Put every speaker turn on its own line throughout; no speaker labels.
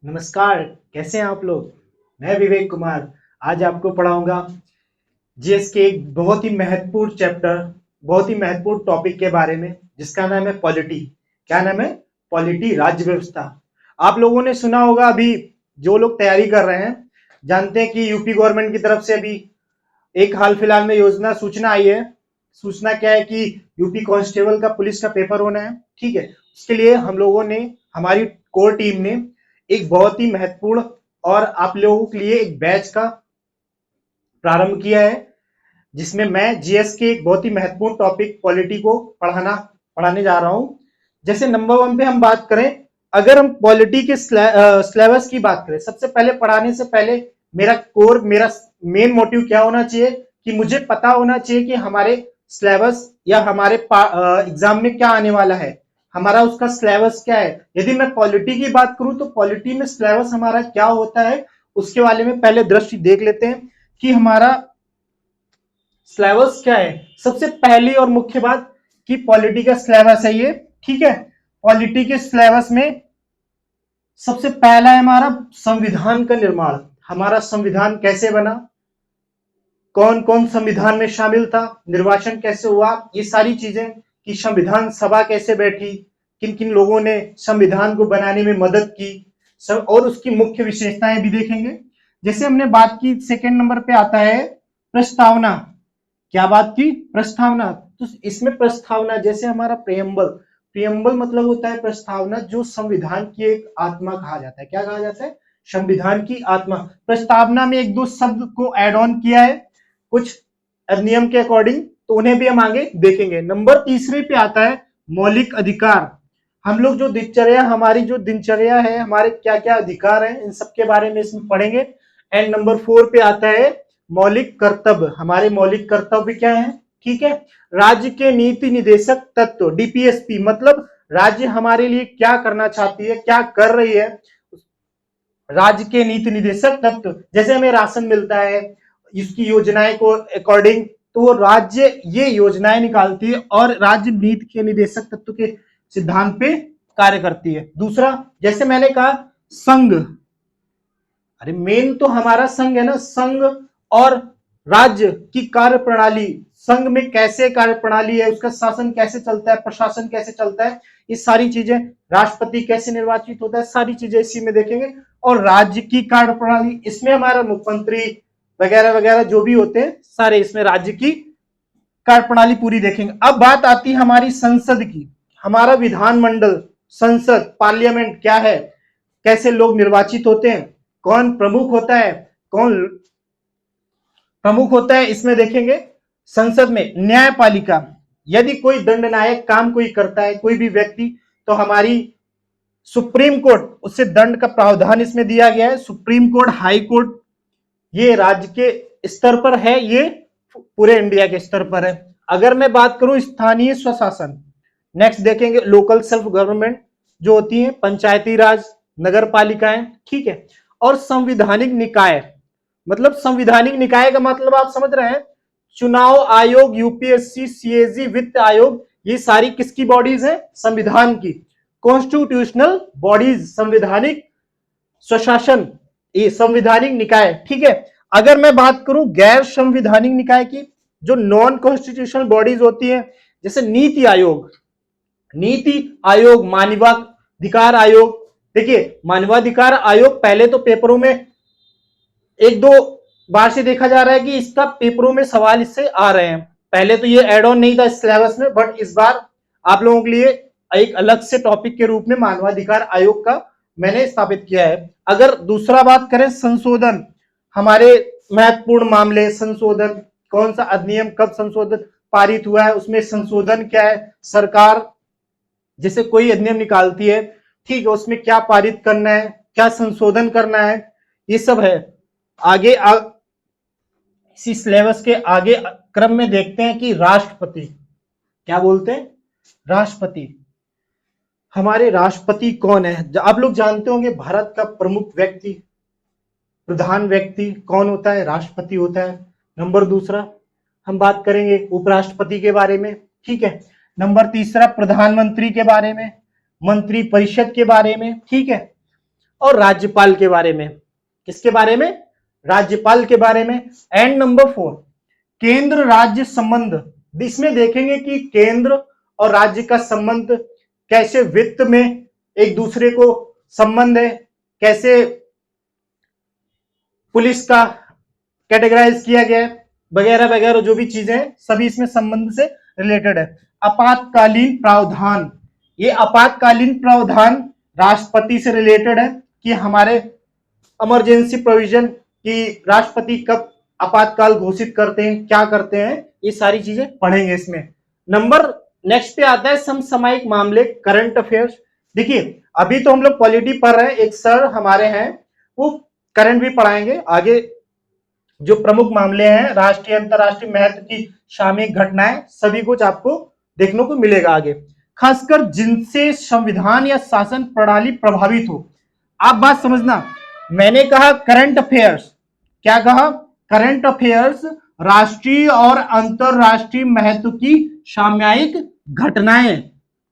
नमस्कार। कैसे हैं आप लोग। मैं विवेक कुमार आज आपको पढ़ाऊंगा जीएस के एक बहुत ही महत्वपूर्ण चैप्टर, बहुत ही महत्वपूर्ण टॉपिक के बारे में, जिसका नाम है पॉलिटी। क्या नाम है? पॉलिटी, राज्य व्यवस्था। आप लोगों ने सुना होगा, अभी जो लोग तैयारी कर रहे हैं जानते हैं कि यूपी गवर्नमेंट की तरफ से अभी एक हाल फिलहाल में सूचना आई है। सूचना क्या है कि यूपी कांस्टेबल का, पुलिस का पेपर होना है। ठीक है, उसके लिए हम लोगों ने, हमारी कोर टीम ने एक बहुत ही महत्वपूर्ण और आप लोगों के लिए एक बैच का प्रारंभ किया है, जिसमें मैं जीएस के एक बहुत ही महत्वपूर्ण टॉपिक पॉलिटी को पढ़ाने जा रहा हूं। जैसे नंबर 1 पे हम बात करें, अगर हम पॉलिटी के सिलेबस की बात करें, सबसे पहले पढ़ाने से पहले मेरा मेन मोटिव क्या होना चाहिए कि मुझे पता होना चाहिए कि हमारे सिलेबस या हमारे एग्जाम में क्या आने वाला है, हमारा उसका सिलेबस क्या है। यदि मैं पॉलिटी की बात करूं तो पॉलिटी में सिलेबस हमारा क्या होता है, उसके बारे में पहले दृष्टि देख लेते हैं कि हमारा सिलेबस क्या है। सबसे पहली और मुख्य बात कि पॉलिटी का सिलेबस है ये। ठीक है, पॉलिटी के सिलेबस में सबसे पहला है हमारा संविधान का निर्माण। हमारा संविधान कैसे बना, कौन कौन संविधान में शामिल था, निर्वाचन कैसे हुआ, ये सारी चीजें, कि संविधान सभा कैसे बैठी, किन किन लोगों ने संविधान को बनाने में मदद की, सब, और उसकी मुख्य विशेषताएं भी देखेंगे। जैसे हमने बात की, सेकंड नंबर पे आता है प्रस्तावना। क्या बात की? प्रस्तावना। तो इसमें प्रस्तावना, जैसे हमारा प्रेम्बल, प्रेम्बल मतलब होता है प्रस्तावना, जो संविधान की एक आत्मा कहा जाता है। क्या कहा जाता है? संविधान की आत्मा। प्रस्तावना में एक दो शब्द को ऐड ऑन किया है कुछ अधिनियम के अकॉर्डिंग, तो उन्हें भी हम आगे देखेंगे। नंबर तीसरे पे आता है मौलिक अधिकार। हम लोग जो दिनचर्या, हमारी जो दिनचर्या है, हमारे क्या क्या अधिकार हैं, इन सब के बारे में इसमें पढ़ेंगे। एंड नंबर 4 पे आता है मौलिक कर्तव्य। हमारे मौलिक कर्तव्य क्या है? ठीक है, राज्य के नीति निदेशक तत्व, डीपीएसपी, मतलब राज्य हमारे लिए क्या करना चाहती है, क्या कर रही है, राज्य के नीति निदेशक तत्व। जैसे हमें राशन मिलता है, इसकी योजनाएं को अकॉर्डिंग, तो वो राज्य ये योजनाएं निकालती है और राज्य नीति के निदेशक तत्व के सिद्धांत पे कार्य करती है। दूसरा, जैसे मैंने कहा संघ, अरे मेन तो हमारा संघ है ना, संघ और राज्य की कार्य प्रणाली, संघ में कैसे कार्य प्रणाली है, उसका शासन कैसे चलता है, प्रशासन कैसे चलता है, ये सारी चीजें, राष्ट्रपति कैसे निर्वाचित होता है, सारी चीजें इसी में देखेंगे। और राज्य की कार्य प्रणाली, इसमें हमारा मुख्यमंत्री वगैरह वगैरह जो भी होते हैं, सारे इसमें राज्य की कार्य प्रणाली पूरी देखेंगे। अब बात आती है हमारी संसद की। हमारा विधानमंडल, संसद, पार्लियामेंट क्या है, कैसे लोग निर्वाचित होते हैं, कौन प्रमुख होता है, कौन प्रमुख होता है, इसमें देखेंगे। संसद में न्यायपालिका, यदि कोई दंडनायक काम कोई करता है, कोई भी व्यक्ति, तो हमारी सुप्रीम कोर्ट, उससे दंड का प्रावधान इसमें दिया गया है। सुप्रीम कोर्ट, हाई कोर्ट, ये राज्य के स्तर पर है, ये पूरे इंडिया के स्तर पर है। अगर मैं बात करूं स्थानीय स्वशासन, नेक्स्ट देखेंगे लोकल सेल्फ गवर्नमेंट, जो होती है पंचायती राज, नगर पालिकाएं। ठीक है, और संविधानिक निकाय, मतलब संविधानिक निकाय का मतलब आप समझ रहे हैं, चुनाव आयोग, यूपीएससी, सीएजी, वित्त आयोग, ये सारी किसकी बॉडीज है? संविधान की। कॉन्स्टिट्यूशनल बॉडीज, संविधानिक स्वशासन, ये संविधानिक निकाय। ठीक है, अगर मैं बात करूं गैर संविधानिक निकाय की, जो नॉन कॉन्स्टिट्यूशनल बॉडीज होती है, जैसे नीति आयोग, नीति आयोग, मानवाधिकार आयोग। देखिए, मानवाधिकार आयोग पहले तो पेपरों में एक दो बार से देखा जा रहा है कि इसका पेपरों में सवाल इससे आ रहे हैं। पहले तो ये एड ऑन नहीं था सिलेबस में, बट इस बार आप लोगों के लिए एक अलग से टॉपिक के रूप में मानवाधिकार आयोग का मैंने स्थापित किया है। अगर दूसरा बात करें संशोधन, हमारे महत्वपूर्ण मामले, संशोधन, कौन सा अधिनियम कब संशोधन पारित हुआ है, उसमें संशोधन क्या है, सरकार जैसे कोई अधिनियम निकालती है, ठीक है, उसमें क्या पारित करना है, क्या संशोधन करना है, ये सब है। आगे इसी सिलेबस के आगे क्रम में देखते हैं कि राष्ट्रपति, क्या बोलते हैं? राष्ट्रपति। हमारे राष्ट्रपति कौन है? आप लोग जानते होंगे भारत का प्रमुख व्यक्ति, प्रधान व्यक्ति कौन होता है? राष्ट्रपति होता है। नंबर दूसरा हम बात करेंगे उपराष्ट्रपति के बारे में। ठीक है, नंबर तीसरा प्रधानमंत्री के बारे में, मंत्री परिषद के बारे में। ठीक है, और राज्यपाल के बारे में। किसके बारे में? राज्यपाल के बारे में। एंड नंबर 4, केंद्र राज्य संबंध। इसमें देखेंगे कि केंद्र और राज्य का संबंध कैसे, वित्त में एक दूसरे को संबंध है, कैसे पुलिस का कैटेगराइज किया गया है, वगैरह वगैरह जो भी चीजें हैं सभी इसमें संबंध से रिलेटेड है। आपातकालीन प्रावधान, ये आपातकालीन प्रावधान राष्ट्रपति से रिलेटेड है कि हमारे इमरजेंसी प्रोविजन की राष्ट्रपति कब आपातकाल घोषित करते हैं, क्या करते हैं, ये सारी चीजें पढ़ेंगे इसमें। नंबर नेक्स्ट पे आता है समसामयिक मामले, करंट अफेयर्स। देखिए अभी तो हम लोग पॉलिटी पढ़ रहे हैं, एक सर हमारे हैं वो करंट भी पढ़ाएंगे आगे। जो प्रमुख मामले हैं, राष्ट्रीय अंतरराष्ट्रीय महत्व की सामयिक घटनाएं, सभी कुछ आपको देखने को मिलेगा आगे, खासकर जिनसे संविधान या शासन प्रणाली प्रभावित हो। आप बात समझना, मैंने कहा करंट अफेयर्स, क्या कहा? करंट अफेयर्स राष्ट्रीय और अंतरराष्ट्रीय महत्व की सामयिक घटनाएं,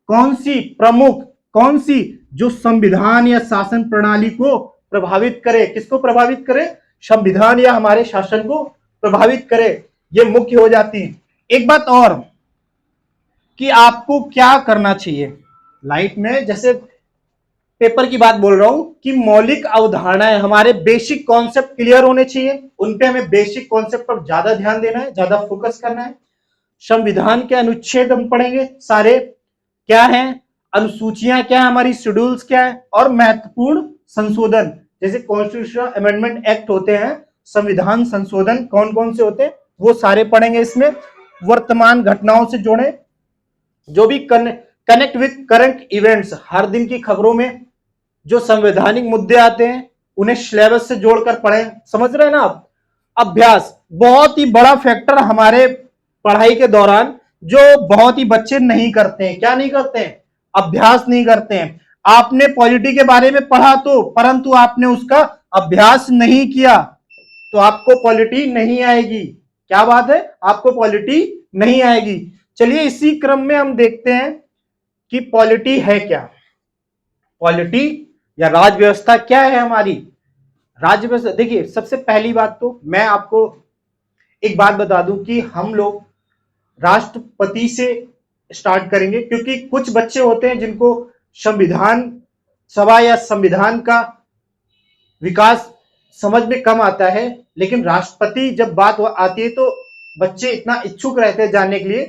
कौन सी? प्रमुख, कौन सी? जो संविधान या शासन प्रणाली को प्रभावित करे। किसको प्रभावित करे? संविधान या हमारे शासन को प्रभावित करे, ये मुख्य हो जाती है। एक बात और कि आपको क्या करना चाहिए लाइफ में, जैसे पेपर की बात बोल रहा हूं कि मौलिक अवधारणाएं, हमारे बेसिक कॉन्सेप्ट क्लियर होने चाहिए, उन पे हमें बेसिक कॉन्सेप्ट पर ज्यादा ध्यान देना है, ज्यादा फोकस करना है। संविधान के अनुच्छेद हम पढ़ेंगे सारे, क्या है, अनुसूचियां क्या है, हमारी शेड्यूल्स क्या है, और महत्वपूर्ण संशोधन जैसे कॉन्स्टिट्यूशनल अमेंडमेंट एक्ट होते हैं, संविधान संशोधन कौन कौन से होते हैं वो सारे पढ़ेंगे इसमें। वर्तमान घटनाओं से जोड़े, जो भी कनेक्ट विद करंट इवेंट्स, हर दिन की खबरों में जो संवैधानिक मुद्दे आते हैं उन्हें सिलेबस से जोड़कर पढ़ें। समझ रहे हैं ना आप? अभ्यास बहुत ही बड़ा फैक्टर हमारे पढ़ाई के दौरान, जो बहुत ही बच्चे नहीं करते हैं। क्या नहीं करते हैं? अभ्यास नहीं करते हैं। आपने पॉलिटी के बारे में पढ़ा तो, परंतु आपने उसका अभ्यास नहीं किया तो आपको पॉलिटी नहीं आएगी। क्या बात है? आपको पॉलिटी नहीं आएगी। चलिए इसी क्रम में हम देखते हैं कि पॉलिटी है क्या। पॉलिटी या राज व्यवस्था क्या है हमारी? राज्य व्यवस्था, देखिए सबसे पहली बात तो मैं आपको एक बात बता दूं कि हम लोग राष्ट्रपति से स्टार्ट करेंगे, क्योंकि कुछ बच्चे होते हैं जिनको संविधान सभा या संविधान का विकास समझ में कम आता है, लेकिन राष्ट्रपति जब बात आती है तो बच्चे इतना इच्छुक रहते हैं जानने के लिए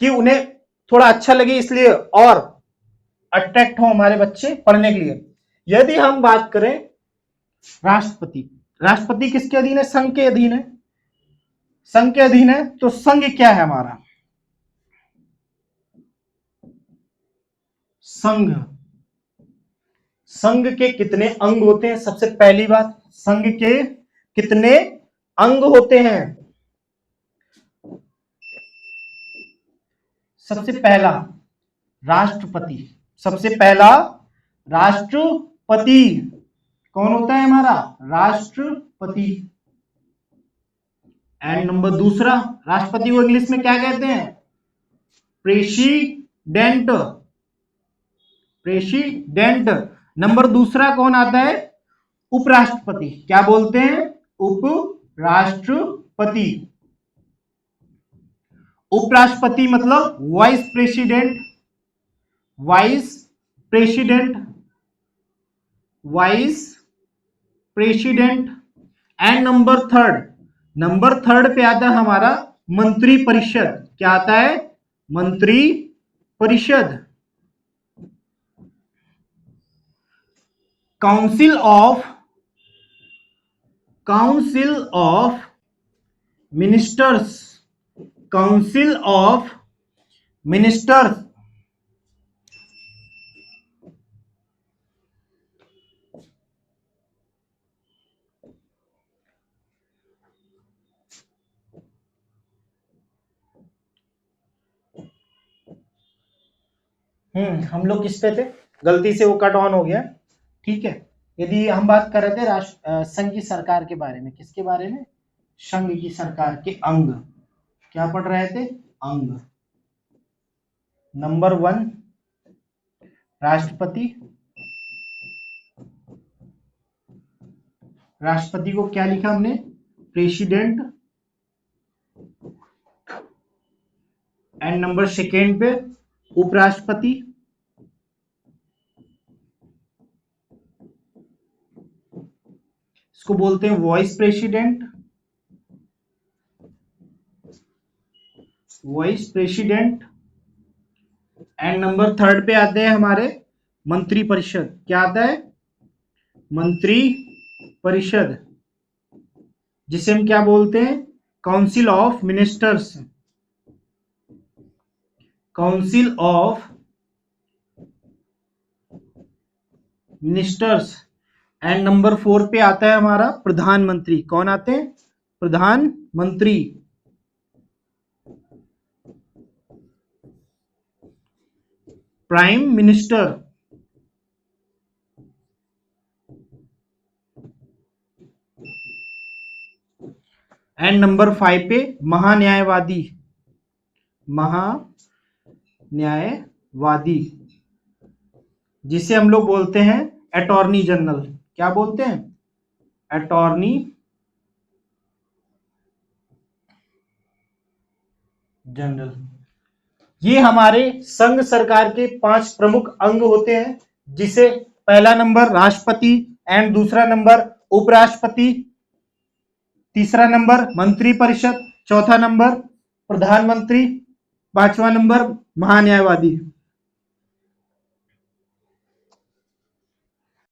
कि उन्हें थोड़ा अच्छा लगे, इसलिए और अट्रैक्ट हो हमारे बच्चे पढ़ने के लिए। यदि हम बात करें राष्ट्रपति, राष्ट्रपति किसके अधीन है? संघ के अधीन है। संघ के अधीन है तो संघ क्या है हमारा? संघ, संघ के कितने अंग होते हैं? सबसे पहली बात, संघ के कितने अंग होते हैं? सबसे पहला राष्ट्रपति, सबसे पहला राष्ट्रपति कौन होता है हमारा? राष्ट्रपति। एंड नंबर दूसरा, राष्ट्रपति को इंग्लिश में क्या कहते हैं? President, president. नंबर दूसरा कौन आता है? उपराष्ट्रपति। क्या बोलते हैं? उपराष्ट्रपति। उपराष्ट्रपति मतलब vice president, vice president, vice president. And number third, number third पे आता है हमारा मंत्री परिषद। क्या आता है? मंत्री परिषद। Council of ministers, council of ministers. हम लोग किस पे थे? गलती से वो कट ऑन हो गया, ठीक है। यदि हम बात कर रहे थे संघ की सरकार के बारे में, किसके बारे में? संघ की सरकार के अंग। क्या पढ़ रहे थे? अंग। नंबर 1 राष्ट्रपति, राष्ट्रपति को क्या लिखा हमने, प्रेसिडेंट, एंड नंबर सेकेंड पे उपराष्ट्रपति, इसको बोलते हैं vice president, and number third पे आते हैं हमारे मंत्री परिषद। क्या आता है, मंत्री परिषद, जिसे हम क्या बोलते हैं, council of ministers, council of ministers. And number 4 पे आता है हमारा प्रधानमंत्री। कौन आते हैं, प्रधानमंत्री। Prime minister. एंड नंबर 5 पे महान्यायवादी, महान्यायवादी, जिसे हम लोग बोलते हैं अटॉर्नी जनरल। क्या बोलते हैं, अटॉर्नी जनरल। ये हमारे संघ सरकार के 5 प्रमुख अंग होते हैं, जिसे पहला नंबर राष्ट्रपति, एंड दूसरा नंबर उपराष्ट्रपति, तीसरा नंबर मंत्रिपरिषद, चौथा नंबर प्रधानमंत्री, पांचवा नंबर महान्यायवादी।